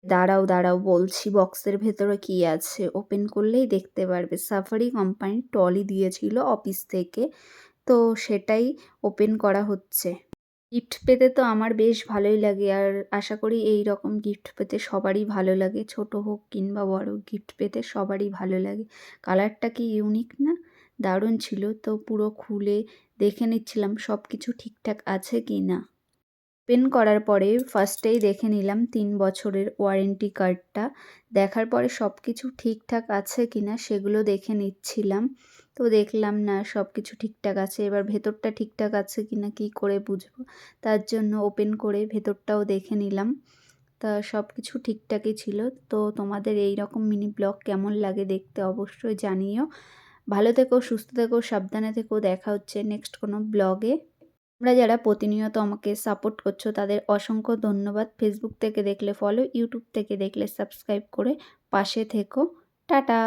দাঁড়াও, দাঁড়াও বলছি বক্সের ভেতরে কী আছে। ওপেন করলেই দেখতে পারবে। সাফারি কোম্পানির ট্রলি দিয়েছিল অফিস থেকে। তো সেটাই ওপেন করা হচ্ছে। গিফট পেতে তো আমার বেশ ভালোই লাগে, আর আশা করি এই রকম গিফট পেতে সবারই ভালো লাগে। ছোট হোক কিংবা বড়, গিফট পেতে সবারই ভালো লাগে। কালারটা কি ইউনিক না? দারুণ ছিল। তো পুরো খুলে দেখে নিচ্ছিলাম সব কিছু ঠিকঠাক আছে কি না। ওপেন করার পরে ফার্স্টেই দেখে নিলাম ৩ বছরের ওয়ারেন্টি কার্ডটা। দেখার পরে সব কিছু ঠিকঠাক আছে কি না সেগুলো দেখে নিচ্ছিলাম। তো দেখলাম না, সব কিছু ঠিকঠাক আছে। এবার ভেতরটা ঠিকঠাক আছে কি না কী করে বুঝবো? তার জন্য ওপেন করে ভেতরটাও দেখে নিলাম। তা সব কিছু ঠিকঠাকই ছিল। তো তোমাদের এই রকম মিনি ব্লগ কেমন লাগে দেখতে অবশ্যই জানিও। ভালো থেকো, সুস্থ থেকো, সাবধানে থেকো। দেখা হচ্ছে নেক্সট কোনো ব্লগে। তোমরা যারা প্রতিনিয়ত আমাকে সাপোর্ট করছো তাদের অসংখ্য ধন্যবাদ। ফেসবুক থেকে দেখলে ফলো, ইউটিউব থেকে দেখলে সাবস্ক্রাইব করে পাশে থেকো। টাটা।